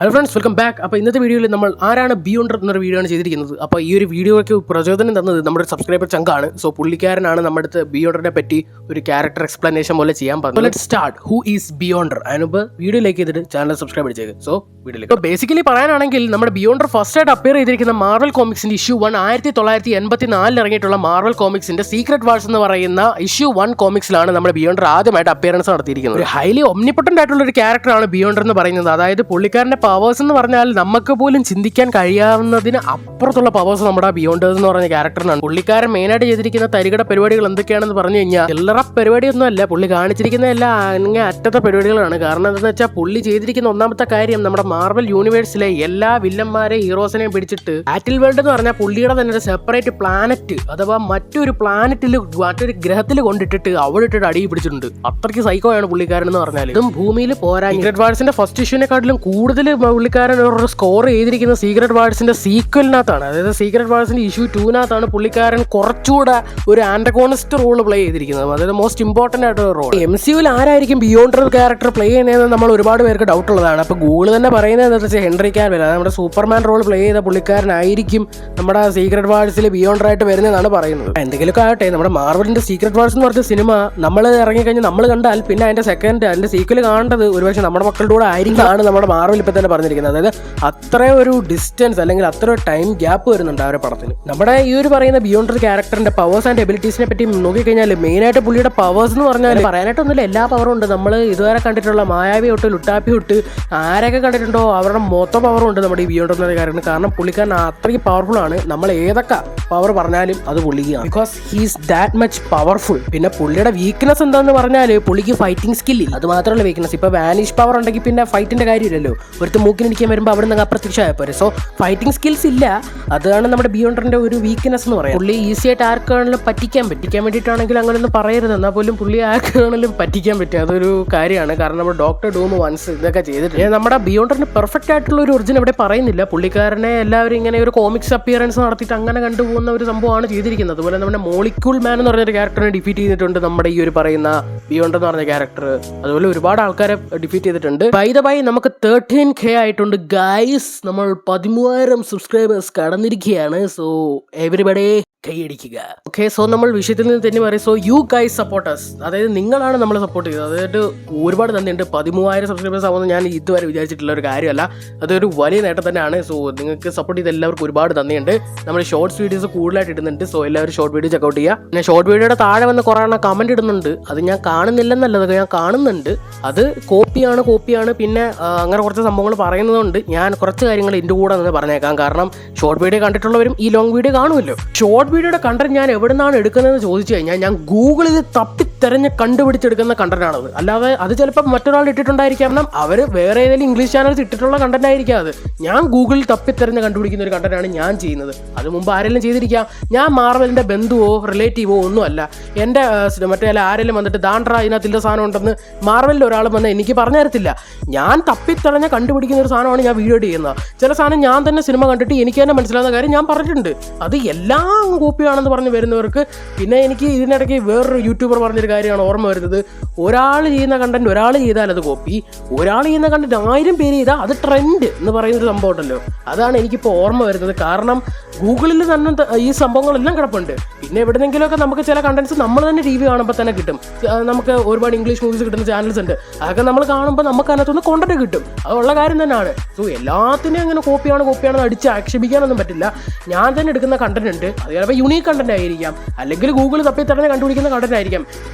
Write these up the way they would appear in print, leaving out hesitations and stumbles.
Hello friends, welcome back. അപ്പോൾ ഇന്നത്തെ വീഡിയോയിൽ നമ്മൾ ആരാണ് ബിയോണ്ടർ എന്നൊരു വീഡിയോ ആണ് ചെയ്തിരിക്കുന്നത്. അപ്പോൾ ഈ ഒരു വീഡിയോയ്ക്ക് പ്രചോദനം തന്നത് നമ്മുടെ സബ്സ്ക്രൈബർ ചങ്കാണ്. സോ പുള്ളിക്കാരനാണ് നമ്മുടെ അടുത്ത് ബിയോണ്ടറിനെ പറ്റി ഒരു ക്യാരക്ടർ എക്സ്പ്ലനേഷൻ പോലെ ചെയ്യാൻ പറഞ്ഞത്. Let's start. Who is Beyonder? അതിനുമ്പ് വീഡിയോ ലൈക്ക് ചെയ്തിട്ട് ചാനൽ സബ്സ്ക്രൈബ് ചെയ്തേക്ക്. സോ വീഡിയോയിലേക്ക്. അപ്പോൾ ബേസിക്കലി പറയാനാണെങ്കിൽ നമ്മുടെ ബിയോണ്ടർ ഫസ്റ്റ് ആയിട്ട് അപ്പിയർ ചെയ്തിരിക്കുന്ന മാർവൽ കോമിക്സിന്റെ ഇഷ്യൂ 1 1984 ഇറങ്ങിയിട്ടുള്ള മാർവൽ കോമിക്സിന്റെ സീക്രട്ട് വാർസ് എന്ന് പറയുന്ന ഇഷ്യൂ 1 കോമിക്സിലാണ് നമ്മുടെ ബിയോണ്ടർ ആദ്യമായിട്ട് അപ്പിയറൻസ് നടത്തിയിരിക്കുന്നത്. ഒരു ഹൈലി ഒംനിപൊട്ടന്റ് ആയിട്ടുള്ള ഒരു ക്യാരക്ടറാണ് ബിയോണ്ടർ എന്ന് പറയുന്നത്. അതായത് പുള്ളിക്കാരന്റെ പവേഴ്സ് എന്ന് പറഞ്ഞാൽ നമുക്ക് പോലും ചിന്തിക്കാൻ കഴിയാവുന്നതിന് അപ്പുറത്തുള്ള പവേഴ്സ് നമ്മുടെ ബിയോണ്ടേഴ്സ് എന്ന് പറഞ്ഞ ക്യാരക്ടറിനാണ്. പുള്ളിക്കാരൻ മെയിനായിട്ട് ചെയ്തിരിക്കുന്ന തരികട പരിപാടികൾ എന്തൊക്കെയാണെന്ന് പറഞ്ഞു കഴിഞ്ഞാൽ ചില്ലറ പരിപാടിയൊന്നും അല്ല. പുള്ളി കാണിച്ചിരിക്കുന്ന എല്ലാം അങ്ങേ അറ്റത്തെ പരിപാടികളാണ്. കാരണം എന്താണെന്ന് വെച്ചാൽ പുള്ളി ചെയ്തിരിക്കുന്ന ഒന്നാമത്തെ കാര്യം നമ്മുടെ മാർവൽ യൂണിവേഴ്സിലെ എല്ലാ വില്ലന്മാരെയും ഹീറോസിനെയും പിടിച്ചിട്ട് ബാറ്റിൽ വേൾഡ് എന്ന് പറഞ്ഞാൽ പുള്ളിയുടെ തന്നെ ഒരു സെപ്പറേറ്റ് പ്ലാനറ്റ് അഥവാ മറ്റൊരു ഗ്രഹത്തിൽ കൊണ്ടിട്ടിട്ട് അവിടെ ഇട്ടിട്ട് അടി പിടിച്ചിട്ടുണ്ട്. അത്രയ്ക്ക് സൈക്കോയാണ് പുള്ളിക്കാരൻ എന്ന് പറഞ്ഞാൽ. ഇതും ഭൂമിയിൽ പോരാ. സീക്രട്ട് വാർസിന്റെ ഫസ്റ്റ് ഇഷ്യൂനെക്കാട്ടിലും കൂടുതൽ പുള്ളിക്കാരൻ ഒരു സ്കോർ ചെയ്തിരിക്കുന്ന സീക്രട്ട് വാർസിന്റെ സീക്വലിനകത്താണ്. അതായത് സീക്രട്ട് വാർസിന്റെ ഇഷ്യൂ 2 പുള്ളിക്കാരൻ കുറച്ചുകൂടെ ഒരു ആന്റഗോണിസ്റ്റ് റോൾ പ്ലേ ചെയ്തിരിക്കുന്നത്. അതായത് മോസ്റ്റ് ഇമ്പോർട്ടന്റ് ആയിട്ടുള്ള റോൾ. MCUവിൽ ആരായിരിക്കും ബിയോണ്ടർ ക്യാരക്ടർ പ്ലേ ചെയ്യുന്നതെന്ന് നമ്മൾ ഒരുപാട് പേർക്ക് ഡൗട്ട് ഉള്ളതാണ്. അപ്പോൾ ഗൂഗിൾ തന്നെ പറയുന്നത് എന്താ വെച്ചാൽ ഹെൻറി കാവിൽ, അതായത് നമ്മുടെ സൂപ്പർമാൻ റോൾ പ്ലേ ചെയ്ത പുള്ളിക്കാരനായിരിക്കും നമ്മുടെ സീക്രട്ട് വാർസിൽ ബിയോണ്ടർ ആയിട്ട് വരുന്നതെന്നാണ് പറയുന്നത്. എന്തെങ്കിലുമൊക്കെ ആകട്ടെ, നമ്മുടെ മാർവലിന്റെ സീക്രട്ട് വാർസ് എന്ന് പറഞ്ഞ സിനിമ നമ്മൾ ഇറങ്ങിക്കഴിഞ്ഞാൽ നമ്മൾ കണ്ടാൽ പിന്നെ അതിന്റെ സീക്വൽ കാണേണ്ടത് ഒരുപക്ഷെ നമ്മുടെ മക്കളുടെ കൂടെ ആയിരിക്കും നമ്മുടെ മാർവൽ ഇപ്പം തന്നെ പറഞ്ഞിരിക്കുന്നത്. അതായത് അത്ര ഒരു ഡിസ്റ്റൻസ് അല്ലെങ്കിൽ അത്ര ഒരു ടൈം ഗ്യാപ്പ് വരുന്നുണ്ട് ആ ഒരു പടത്തിൽ. നമ്മുടെ ഈ ഒരു പറയുന്ന ബിയോണ്ടർ ക്യാരക്ടറിന്റെ പവേഴ്സ് ആൻഡ് എബിലിറ്റീസിനെ പറ്റി നോക്കിക്കഴിഞ്ഞാൽ മെയിനായിട്ട് പുള്ളിയുടെ പവേഴ്സ് എന്ന് പറഞ്ഞാൽ പറയാനായിട്ടൊന്നുമില്ല, എല്ലാ പവറും ഉണ്ട്. നമ്മൾ ഇതുവരെ കണ്ടിട്ടുള്ള മായാവി തൊട്ട് ലുട്ടാപ്പി തൊട്ട് ആരൊക്കെ കണ്ടിട്ടുണ്ടോ അവരുടെ മൊത്തം പവറും ഉണ്ട് നമ്മുടെ ഈ ബിയോണ്ടർ എന്ന ക്യാരക്ടർ. കാരണം പുള്ളിക്കാരൻ അത്രയ്ക്ക് പവർഫുൾ ആണ്. നമ്മൾ ഏതൊക്കെ പവർ പറഞ്ഞാലും അത് പുള്ളിക്കാണ്. Because he's that much powerful. പിന്നെ പുള്ളിയുടെ വീക്ക്നെസ് എന്താണെന്ന് പറഞ്ഞാൽ പുള്ളിക്ക് ഫൈറ്റിംഗ് സ്കില്ലില്ല. അത് മാത്രമല്ല വീക്ക്നെസ്. ഇപ്പോൾ വാനിഷ് പവർ ഉണ്ടെങ്കിൽ പിന്നെ ഫൈറ്റിന്റെ കാര്യമില്ലല്ലോ. ഒരുത്ത് മൂക്കിനിടിക്കാൻ വരുമ്പോൾ അവിടെ നിന്ന് അപ്രത്യക്ഷമായ പോരെ. സോ ഫൈറ്റിംഗ് സ്കിൽസ് ഇല്ല. അതാണ് നമ്മുടെ ബിയോണ്ടറിന്റെ ഒരു വീക്ക്നെസ് എന്ന് പറയുന്നത്. പുള്ളി ഈസി ആയിട്ട് ആർക്കാണെങ്കിലും പറ്റിക്കാൻ വേണ്ടിയിട്ടാണെങ്കിൽ അങ്ങനെയൊന്നും പറയരുത്. എന്നാൽ പോലും പുള്ളി ആർക്കാണെങ്കിലും പറ്റിക്കാൻ പറ്റും. അതൊരു കാര്യമാണ്. കാരണം നമ്മുടെ ഡോക്ടർ ഡൂം വൺസ് ഇതൊക്കെ ചെയ്തിട്ട് നമ്മുടെ ബിയോണ്ടറിന് പെർഫെക്റ്റ് ആയിട്ടുള്ള ഒരു ഒറിജിൻ ഇവിടെ പറയുന്നില്ല. പുള്ളിക്കാരനെ എല്ലാവരും ഇങ്ങനെ ഒരു കോമിക്സ് അപ്പിയറൻസ് നടത്തിയിട്ട് അങ്ങനെ കണ്ടുപോകുന്ന ഒരു സംഭവമാണ് ചെയ്തിരിക്കുന്നത്. അതുപോലെ നമ്മുടെ മോളിക്യൂൾ മാൻ എന്ന് പറഞ്ഞൊരു ക്യാരക്ടറിനെ ഡിഫീറ്റ് ചെയ്തിട്ടുണ്ട് നമ്മുടെ ഈ ഒരു പറയുന്ന ബിയോണ്ടർ എന്ന് പറഞ്ഞ ക്യാരക്ടർ. അതുപോലെ ഒരുപാട് ആൾക്കാരെ ഡിഫീറ്റ് ചെയ്തിട്ടുണ്ട്. ബൈ ദ ബൈ നമുക്ക് 13K ആയിട്ടുണ്ട് ഗൈസ്. നമ്മൾ 13,000 സബ്സ്ക്രൈബേഴ്സ് കടന്നിരിക്കുകയാണ്. സോ എവരിബഡി കൈയടിക്കുക. ഓക്കെ, സോ നമ്മൾ വിഷയത്തിൽ നിന്ന് തന്നെ പറയും. സോ യു ഗൈസ് സപ്പോർട്ടേഴ്സ്, അതായത് നിങ്ങളാണ് നമ്മളെ സപ്പോർട്ട് ചെയ്തത്. അതായത് ഒരുപാട് നന്ദിയുണ്ട്. 13,000 സബ്സ്ക്രൈബേഴ്സ് ആവുമെന്ന് ഞാൻ ഇതുവരെ വിചാരിച്ചിട്ടുള്ള ഒരു കാര്യമല്ല. അതൊരു വലിയ നേട്ടം തന്നെയാണ്. സോ നിങ്ങൾക്ക് സപ്പോർട്ട് ചെയ്ത എല്ലാവർക്കും ഒരുപാട് നന്ദിയുണ്ട്. നമ്മൾ ഷോർട്സ് വീഡിയോസ് കൂടുതലായിട്ട് ഇടുന്നുണ്ട്. സോ എല്ലാവരും ഷോർട്ട് വീഡിയോ ചെക്കൗട്ട് ചെയ്യുക. പിന്നെ ഷോർട്ട് വീഡിയോയുടെ താഴെ വന്ന് കുറേ കമൻറ്റ് ഇടുന്നുണ്ട്. അത് ഞാൻ കാണുന്നില്ലെന്നല്ലതൊക്കെ ഞാൻ കാണുന്നുണ്ട്. അത് കോപ്പിയാണ്. പിന്നെ അങ്ങനെ കുറച്ച് സംഭവങ്ങൾ പറയുന്നതുകൊണ്ട് ഞാൻ കുറച്ച് കാര്യങ്ങൾ ഇതിൻ്റെ കൂടെ നിന്ന് പറഞ്ഞേക്കാം. കാരണം ഷോർട്ട് വീഡിയോ കണ്ടിട്ടുള്ളവരും ഈ ലോങ് വീഡിയോ കാണുമല്ലോ. ഷോർട്ട് വീഡിയോയുടെ കണ്ടന്റ് ഞാൻ എവിടെ നിന്നാണ് എടുക്കുന്നതെന്ന് ചോദിച്ചു കഴിഞ്ഞാൽ ഞാൻ ഗൂഗിളിൽ തപ്പിത്തെരഞ്ഞ് കണ്ടുപിടിച്ചെടുക്കുന്ന കണ്ടന്റാണത്. അല്ലാതെ അത് ചിലപ്പോൾ മറ്റൊരാൾ ഇട്ടിട്ടുണ്ടായിരിക്കാം. അവർ വേറെ ഏതെങ്കിലും ഇംഗ്ലീഷ് ചാനൽസ് ഇട്ടിട്ടുള്ള കണ്ടന്റ് ആയിരിക്കാം. അത് ഞാൻ ഗൂഗിളിൽ തപ്പിത്തെരഞ്ഞ് കണ്ടുപിടിക്കുന്ന ഒരു കണ്ടന്റാണ് ഞാൻ ചെയ്യുന്നത്. അത് മുമ്പ് ആരെങ്കിലും ചെയ്തിരിക്കാം. ഞാൻ മാർവലിൻ്റെ ബന്ധുവോ റിലേറ്റീവോ ഒന്നും അല്ല. എൻ്റെ മറ്റേ ആരെങ്കിലും വന്നിട്ട് ദാണ്ട്ര ഇതിനകത്ത് ഇല്ല സാധനം ഉണ്ടെന്ന് മാർവലിൽ ഒരാൾ വന്ന് എനിക്ക് പറഞ്ഞു തരത്തില്ല. ഞാൻ തപ്പിത്തെരഞ്ഞ് കണ്ടുപിടിക്കുന്ന ഒരു സാധനമാണ് ഞാൻ വീഡിയോ ചെയ്യുന്നത്. ചില സാധനം ഞാൻ തന്നെ സിനിമ കണ്ടിട്ട് എനിക്ക് തന്നെ മനസ്സിലാവുന്ന കാര്യം ഞാൻ പറഞ്ഞിട്ടുണ്ട്. അത് എല്ലാം കോപ്പിയാണെന്ന് പറഞ്ഞ് വരുന്നവർക്ക്. പിന്നെ എനിക്ക് ഇതിനിടയ്ക്ക് വേറൊരു യൂട്യൂബർ പറഞ്ഞൊരു കാര്യമാണ് ഓർമ്മ വരുന്നത്. ഒരാൾ ചെയ്യുന്ന കണ്ടന്റ് ഒരാൾ ചെയ്താൽ അത് കോപ്പി, ഒരാൾ ചെയ്യുന്ന കണ്ടന്റ് 1000 പേര് ചെയ്താൽ അത് ട്രെൻഡ് എന്ന് പറയുന്നൊരു സംഭവം ഉണ്ടല്ലോ. അതാണ് എനിക്കിപ്പോൾ ഓർമ്മ വരുന്നത്. കാരണം ഗൂഗിളിൽ തന്നെ ഈ സംഭവങ്ങളെല്ലാം കിടപ്പുണ്ട്. പിന്നെ എവിടെന്നെങ്കിലുമൊക്കെ നമുക്ക് ചില കണ്ടന്റ്സ് നമ്മൾ തന്നെ TV കാണുമ്പോൾ തന്നെ കിട്ടും. നമുക്ക് ഒരുപാട് ഇംഗ്ലീഷ് മൂവീസ് കിട്ടുന്ന ചാനൽസ് ഉണ്ട്. അതൊക്കെ നമ്മൾ കാണുമ്പോൾ നമുക്ക് അതിനകത്തുനിന്ന് കോണ്ടന്റ് കിട്ടും. അതുള്ള കാര്യം തന്നെയാണ്. സോ എല്ലാത്തിനെയും അങ്ങനെ കോപ്പിയാണെന്ന് അടിച്ച് ആക്ഷേപിക്കാനൊന്നും പറ്റില്ല. ഞാൻ തന്നെ എടുക്കുന്ന കണ്ടന്റ് ഉണ്ട്. അത് ചിലപ്പോൾ യുണീക്ക് കണ്ടന്റ് ആയിരിക്കാം, അല്ലെങ്കിൽ ഗൂഗിൾ തപ്പി തന്നെ കണ്ടുപിടിക്കുന്ന കണ്ടന്റ് ആയിരിക്കാം.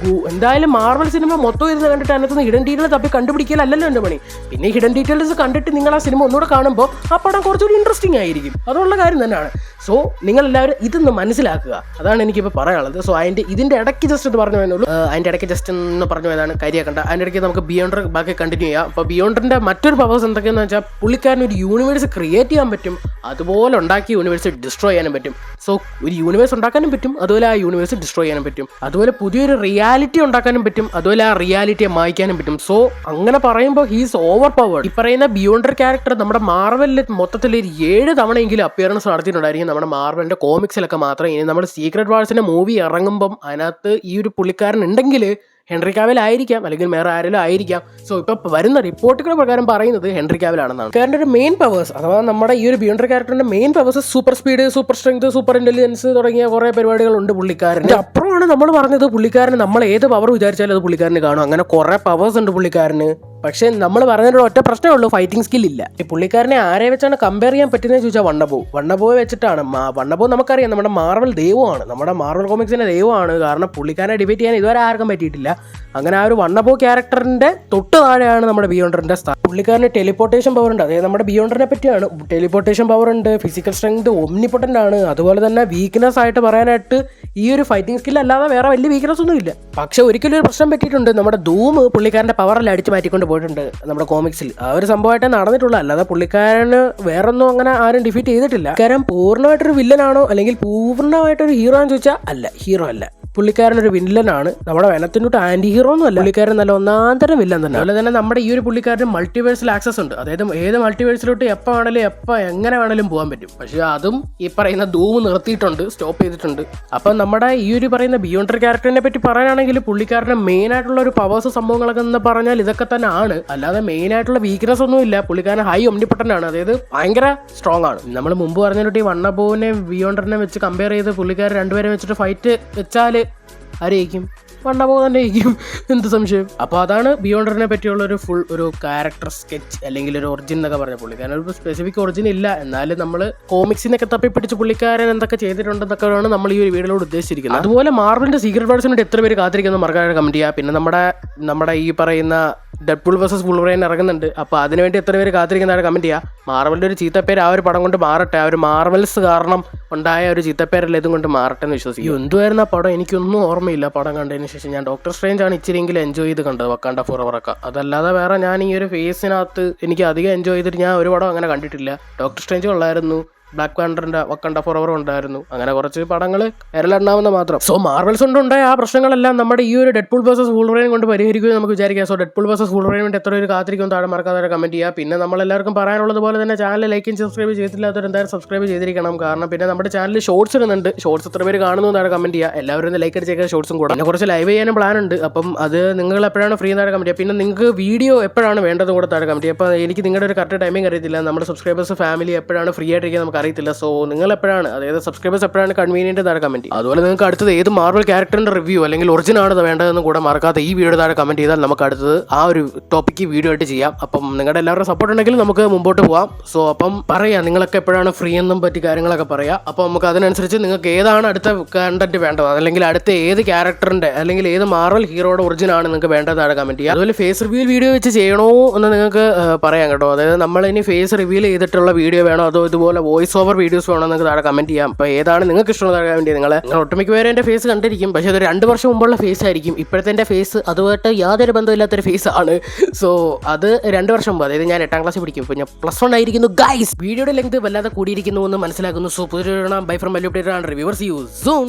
എന്തായാലും മാർവൽ സിനിമ മൊത്തം ഇരുന്ന് കണ്ടിട്ട് അതിനകത്ത് ഹിഡൻ ഡീറ്റെയിൽ തപ്പി കണ്ടുപിടിക്കലല്ലോ എൻ്റെ പണി. പിന്നെ ഹിഡൻ ഡീറ്റെയിൽസ് കണ്ടിട്ട് നിങ്ങൾ ആ സിനിമ ഒന്നുകൂടെ കാണുമ്പോൾ ആ പടം കുറച്ചുകൂടി ഇൻട്രസ്റ്റിംഗ് ആയിരിക്കും. അതുള്ള കാര്യം തന്നെയാണ്. സോ നിങ്ങളെല്ലാവരും ഇതൊന്ന് മനസ്സിലാക്കുക. അതാണ് എനിക്കിപ്പോൾ പറയാനുള്ളത്. സോ ഇതിൻ്റെ ഇടയ്ക്ക് ജസ്റ്റ് ഇത് പറഞ്ഞു പോയെന്നുള്ളൂ. അതിൻ്റെ ഇടയ്ക്ക് ജസ്റ്റ് എന്ന് പറഞ്ഞു പോയതാണ്. കാര്യമാക്കണ്ട. അതിൻ്റെ ഇടയ്ക്ക് നമുക്ക് ബിയോണ്ടർ ബാക്കി കണ്ടിന്യൂ ചെയ്യാം. അപ്പോൾ ബിയോണ്ടറിൻ്റെ മറ്റൊരു പവേഴ്സ് എന്തൊക്കെയാണെന്ന് വെച്ചാൽ പുള്ളിക്കാരൻ ഒരു യൂണിവേഴ്സ് ക്രിയേറ്റ് ചെയ്യാൻ പറ്റും. അതുപോലെ ഉണ്ടാക്കിയ യൂണിവേഴ്സ് ഡിസ്ട്രോയ് ചെയ്യാനും പറ്റും. സോ ഒരു യൂണിവേഴ്സ് ഉണ്ടാക്കാനും പറ്റും, അതുപോലെ ആ യൂണിവേഴ്സ് ഡിസ്ട്രോയ് ചെയ്യാനും പറ്റും. അതുപോലെ പുതിയൊരു റിയാലിറ്റി ഉണ്ടാക്കാനും പറ്റും, അതുപോലെ ആ റിയാലിറ്റിയെ മായ്ക്കാനും പറ്റും. സോ അങ്ങനെ പറയുമ്പോൾ ഹീസ് ഓവർ പവേർഡ്. ഈ പറയുന്ന ബിയോണ്ടർ ക്യാരക്ടർ നമ്മുടെ മാർവലിൽ മൊത്തത്തിൽ 7 തവണയെങ്കിലും അപ്പിയറൻസ് നടത്തിയിട്ടുണ്ടായിരിക്കും. നമ്മുടെ മാർവലിൻ്റെ കോമിക്സിലൊക്കെ മാത്രം. ഇനി നമ്മുടെ സീക്രട്ട് വാർസിൻ്റെ മൂവി ഇറങ്ങുമ്പം അതിനകത്ത് ഈ ഒരു പുള്ളിക്കാരൻ ഉണ്ടെങ്കിൽ ഹെൻറി കാവിൽ ആയിരിക്കാം, അല്ലെങ്കിൽ വേറെ ആരെങ്കിലും ആയിരിക്കാം. സോ ഇപ്പോൾ വരുന്ന റിപ്പോർട്ടുകൾ പ്രകാരം പറയുന്നത് ഹെൻറി കാവിലാണെന്നാണ്. കാരണം ഒരു മെയിൻ പവേഴ്സ്, അഥവാ നമ്മുടെ ഈ ഒരു ബിയോണ്ടർ ക്യാരക്ടറിന്റെ main powers super speed, super strength, super intelligence തുടങ്ങിയ കുറേ പരിപാടികളുണ്ട് പുള്ളിക്കാരൻ. അപ്പുറമാണ് നമ്മൾ പറഞ്ഞത് പുള്ളിക്കാരന് നമ്മൾ ഏത് പവർ വിചാരിച്ചാലും അത് പുള്ളിക്കാരന് കാണും. അങ്ങനെ കുറേ പവേഴ്സ് ഉണ്ട് പുള്ളിക്കാരന്. പക്ഷേ നമ്മൾ പറഞ്ഞൊരു ഒറ്റ പ്രശ്നമേ ഉള്ളൂ, ഫൈറ്റിംഗ് സ്കിൽ ഇല്ല. ഈ പുള്ളിക്കാരനെ ആരെ വെച്ചാണ് കമ്പയർ ചെയ്യാൻ പറ്റുന്നതെന്ന് ചോദിച്ചാൽ വണ്ണബോ വെച്ചിട്ടാണ്. വണ്ണബോ നമുക്കറിയാം നമ്മുടെ മാർവൽ ദൈവമാണ്, നമ്മുടെ മാർവൽ കോമിക്സിന്റെ ദൈവമാണ്. കാരണം പുള്ളിക്കാരനെ ഡിബേറ്റ് ചെയ്യാൻ ഇതുവരെ ആർക്കും പറ്റിയിട്ടില്ല. അങ്ങനെ ആ ഒരു വണ്ണബോ ക്യാരക്ടറിന്റെ തൊട്ട് താഴെയാണ് നമ്മുടെ ബിയോണ്ടറിന്റെ സ്ഥാനം. പുള്ളിക്കാരന് ടെലിപ്പോർട്ടേഷൻ പവർ ഉണ്ട്, അതായത് നമ്മുടെ ബിയോണ്ടറിനെ പറ്റിയാണ്. ടെലിപ്പോർട്ടേഷൻ പവർ ഉണ്ട്, ഫിസിക്കൽ സ്ട്രെങ്ത് ഒമ്നിപ്പൊട്ടന്റ് ആണ്. അതുപോലെ തന്നെ വീക്ക്നെസ് ആയിട്ട് പറയാനായിട്ട് ഈ ഒരു ഫൈറ്റിംഗ് സ്കിൽ അല്ലാതെ വേറെ വലിയ വീക്ക്നെസ് ഒന്നും ഇല്ല. പക്ഷെ ഒരിക്കലും ഒരു പ്രശ്നം പറ്റിയിട്ടുണ്ട്, നമ്മുടെ ധൂം പുള്ളിക്കാരന്റെ പവറിൽ അടിച്ച് മാറ്റിക്കൊണ്ട് പോയിട്ടുണ്ട് നമ്മുടെ കോമിക്സിൽ. ആ ഒരു സംഭവമായിട്ട് നടന്നിട്ടുള്ളൂ, അല്ലാതെ പുള്ളിക്കാരന് വേറൊന്നും അങ്ങനെ ആരും ഡിഫീറ്റ് ചെയ്തിട്ടില്ല. കാരണം പൂർണ്ണമായിട്ടൊരു വില്ലനാണോ അല്ലെങ്കിൽ പൂർണ്ണമായിട്ടൊരു ഹീറോ എന്ന് ചോദിച്ചാൽ അല്ല, ഹീറോ അല്ല. പുള്ളിക്കാരനൊരു വില്ലനാണ്, നമ്മുടെ വെനത്തിനോട്ട് ആന്റി ഹീറോ ഒന്നും അല്ല. പുള്ളിക്കാരൻ നല്ല ഒന്നാന്തരം വില്ലൻ തന്നെ. അതുപോലെ തന്നെ നമ്മുടെ ഈ ഒരു പുള്ളിക്കാരന് മൾട്ടിവേഴ്സിൽ ആക്സസ് ഉണ്ട്, അതായത് ഏത് മൾട്ടിവേഴ്സിലോട്ട് എപ്പോൾ വേണേലും എങ്ങനെ വേണേലും പോകാൻ പറ്റും. പക്ഷേ അതും ഈ പറയുന്ന ധൂം നിർത്തിയിട്ടുണ്ട്, സ്റ്റോപ്പ് ചെയ്തിട്ടുണ്ട്. അപ്പം നമ്മുടെ ഈ ഒരു പറയുന്ന ബിയോണ്ടർ ക്യാരക്ടറിനെ പറ്റി പറയാനാണെങ്കിൽ പുള്ളിക്കാരൻ്റെ മെയിൻ ആയിട്ടുള്ള ഒരു പവേഴ്സ് സംഭവങ്ങളൊക്കെ എന്ന് പറഞ്ഞാൽ ഇതൊക്കെ തന്നെ ആണ്. അല്ലാതെ മെയിൻ ആയിട്ടുള്ള വീക്ക്നെസ് ഒന്നും ഇല്ല. പുള്ളിക്കാരൻ ഹൈ ഒമ്നിപ്പൊട്ടന്റ് ആണ്, അതായത് ഭയങ്കര സ്ട്രോങ് ആണ്. നമ്മൾ മുമ്പ് പറഞ്ഞിട്ട് ഈ വണ്ണബോവിനെയും ബിയോണ്ടറിനെ വെച്ച് കമ്പയർ ചെയ്ത് പുള്ളിക്കാരൻ രണ്ടുപേരെ വെച്ചിട്ട് ഫൈറ്റ് വെച്ചാൽ ആരെയും വണ്ണബോ തന്നെ ആയിരിക്കും, എന്ത് സംശയം. അപ്പോൾ അതാണ് ബിയോണ്ടറിനെ പറ്റിയുള്ള ഒരു ഫുൾ ഒരു ക്യാരക്ടർ സ്കെച്ച് അല്ലെങ്കിൽ ഒരു ഒറിജിൻ എന്നൊക്കെ പറഞ്ഞ പുള്ളിക്കാരൻ ഒരു സ്പെസിഫിക് ഒറിജിൻ ഇല്ല. എന്നാലും നമ്മൾ കോമിക്സിനൊക്കെ തപ്പിപ്പിടിച്ച് പുള്ളിക്കാരൻ എന്തൊക്കെ ചെയ്തിട്ടുണ്ടെന്നൊക്കെയാണ് നമ്മൾ ഈ ഒരു വീഡിയോയിലൂടെ ഉദ്ദേശിച്ചിരിക്കുന്നത്. അതുപോലെ മാർവലിന്റെ സീക്രട്ട് വേർഡ്സിനായിട്ട് എത്ര പേര് കാത്തിരിക്കുന്നു മറക്കാതെ കമന്റ് ചെയ്യുക. പിന്നെ നമ്മുടെ ഈ പറയുന്ന ഡെഡ്പൂൾ വേഴ്സസ് വുൾവറൈൻ ഇറങ്ങുന്നുണ്ട്, അപ്പോൾ അതിനുവേണ്ടി എത്ര പേര് കാത്തിരിക്കുന്നതാണ് കമന്റ് ചെയ്യുക. മാർവലിന്റെ ഒരു ചീത്തപ്പേര് ആ ഒരു പടം കൊണ്ട് മാറട്ടെ, ആ ഒരു മാർവൽസ് കാരണം ഉണ്ടായ ഒരു ചീത്തപ്പേരല്ല ഇതും കൊണ്ട് മാറട്ടെ എന്ന് വിശ്വസിക്കും. എന്തുവായിരുന്നു ആ പടം എനിക്കൊന്നും ഓർമ്മയില്ല. പടം കണ്ടതിന് ശേഷം ഞാൻ ഡോക്ടർ സ്ട്രേഞ്ച് ആണ് ഇച്ചിരിയെങ്കിലും എൻജോയ് ചെയ്ത് കണ്ടത്, വക്കാണ്ട ഫോറെവർ ഒക്കെ. അതല്ലാതെ വേറെ ഞാൻ ഈ ഒരു ഫേസിനകത്ത് എനിക്ക് അധികം എൻജോയ് ചെയ്തിട്ട് ഞാൻ ഒരു പടം അങ്ങനെ കണ്ടിട്ടില്ല. ഡോക്ടർ സ്ട്രേഞ്ച് കൊള്ളായിരുന്നു, ബ്ലാക്ക് പാൻഡറിന്റെ വക്കാണ്ട ഫോറെവർ ഉണ്ടായിരുന്നു, അങ്ങനെ കുറച്ച് പടങ്ങൾ എരലെണ്ണാവുന്ന മാത്രം. സോ മാർവൽസ് കൊണ്ടുണ്ടായ ആ പ്രശ്നങ്ങളെല്ലാം നമ്മുടെ ഈ ഒരു ഡെഡ്പൂൾ വേഴ്സസ് വുൾവറൈൻ കൊണ്ട് പരിഹരിക്കുമെന്ന് നമുക്ക് വിചാരിക്കാം. സോ ഡെഡ്പൂൾ വേഴ്സസ് വുൾവറൈൻ വേണ്ടി എത്ര ഒരു കാത്തിരിക്കും താഴെ മറക്കാതെ കമന്റ് ചെയ്യുക. പിന്നെ നമ്മളെല്ലാവർക്കും പറയാനുള്ളത് പോലെ തന്നെ ചാനൽ ലൈക്കും സബ്സ്ക്രൈബ് ചെയ്തില്ലാത്തവർ എന്തായാലും സബ്സ്ക്രൈബ് ചെയ്തിരിക്കണം. കാരണം പിന്നെ നമ്മുടെ ചാനലിൽ ഷോർട്സ് ഇടുന്നുണ്ട്, ഷോർട്സ് എത്ര പേര് കാണുന്നു താഴെ കമന്റ് ചെയ്യുക. എല്ലാവരും ഒന്ന് ലൈക്ക് അടിച്ചേക്കുക ഷോർട്സും കൂടെ. പിന്നെ കുറച്ച് ലൈവ് ചെയ്യാനും പ്ലാൻ ഉണ്ട്, അപ്പം അത് നിങ്ങൾ എപ്പോഴാണ് ഫ്രീ താഴെ കമന്റ് ചെയ്യുക. പിന്നെ നിങ്ങൾക്ക് വീഡിയോ എപ്പോഴാണ് വേണ്ടതും കൂടെ താഴെ കമന്റ് ചെയ്യുക. അപ്പോൾ എനിക്ക് നിങ്ങളുടെ ഒരു കറക്റ്റ് ടൈമിംഗ് അറിയത്തില്ല, നമ്മുടെ സബ്സ്ക്രൈബേഴ്സ് ഫാമിലി എപ്പോഴാണ് ഫ്രീ ആയിട്ടിരിക്കുക നമുക്ക് അറിയത്തില്ല. സോ നിങ്ങൾ എപ്പോഴാണ്, അതായത് സബ്സ്ക്രൈബേഴ്സ് എപ്പോഴാണ് കൺവീനിയന്റ് താഴെ കമന്റ് ചെയ്യുക. അതുപോലെ നിങ്ങൾക്ക് അടുത്തത് ഏത് മാർവൽ ക്യാരക്ടറിന്റെ റിവ്യൂ അല്ലെങ്കിൽ ഒറിജിൻ ആണ് വേണ്ടതെന്ന് കൂടെ മറക്കാതെ ഈ വീഡിയോ താഴെ കമന്റ് ചെയ്താൽ നമുക്ക് അടുത്തത് ആ ഒരു ടോപ്പിക്ക് വീഡിയോ ആയിട്ട് ചെയ്യാം. അപ്പം നിങ്ങളുടെ എല്ലാവരുടെ സപ്പോർട്ട് ഉണ്ടെങ്കിൽ നമുക്ക് മുമ്പോട്ട് പോകാം. സോ അപ്പം പറയാം നിങ്ങളൊക്കെ എപ്പോഴാണ് ഫ്രീ എന്നും പറ്റി കാര്യങ്ങളൊക്കെ പറയാം. അപ്പോൾ നമുക്ക് അതിനനുസരിച്ച് നിങ്ങൾക്ക് ഏതാണ് അടുത്ത കണ്ടന്റ് വേണ്ടത്, അല്ലെങ്കിൽ അടുത്ത ഏത് ക്യാരക്ടറിന്റെ അല്ലെങ്കിൽ ഏത് മാർവൽ ഹീറോയുടെ ഒറിജിൻ ആണ് നിങ്ങൾക്ക് വേണ്ടത് താഴെ കമന്റ് ചെയ്യുക. അതുപോലെ ഫേസ് റിവ്യൂ വീഡിയോ വെച്ച് ചെയ്യണോ എന്ന് നിങ്ങൾക്ക് പറയാം കേട്ടോ. അതായത് നമ്മൾ ഇനി ഫേസ് റിവീൽ ചെയ്തിട്ടുള്ള വീഡിയോ വേണോ അതോ ഇതുപോലെ വോയിസ് ഓവർ വീഡിയോസ് വേണോ നിങ്ങൾക്ക് താഴെ കമന്റ് ചെയ്യാം. അപ്പോൾ ഏതാണ് നിങ്ങൾക്ക് ഇഷ്ടമുള്ള താഴെ കമന്റ് ചെയ്യുക. നിങ്ങൾ ഒട്ടുമിക്ക പേര് എൻ്റെ ഫേസ് കണ്ടിരിക്കും, പക്ഷേ അത് 2 വർഷം മുമ്പുള്ള ഫേസ് ആയിരിക്കും. ഇപ്പോഴത്തെ എൻ്റെ ഫേസ് അതുമായിട്ട് യാതൊരു ബന്ധമില്ലാത്തൊരു ഫേസ് ആണ്. സോ അത് 2 വർഷം മുമ്പ്, അതായത് ഞാൻ 8ാം ക്ലാസ്സിൽ പഠിക്കും, ഇപ്പോൾ ഞാൻ +1 ആയിരിക്കുന്നു ഗൈസ്. വീഡിയോയുടെ ലെങ്ത് വല്ലാതെ കൂടിയിരിക്കുന്നു എന്ന് മനസ്സിലാക്കുന്നു. സോ പുതിയൊരു ബൈ ഫ്രം മല്ലു അപ്ഡേറ്റ് ആണ് റിവ്യൂവേഴ്സ് യു സൂൺ.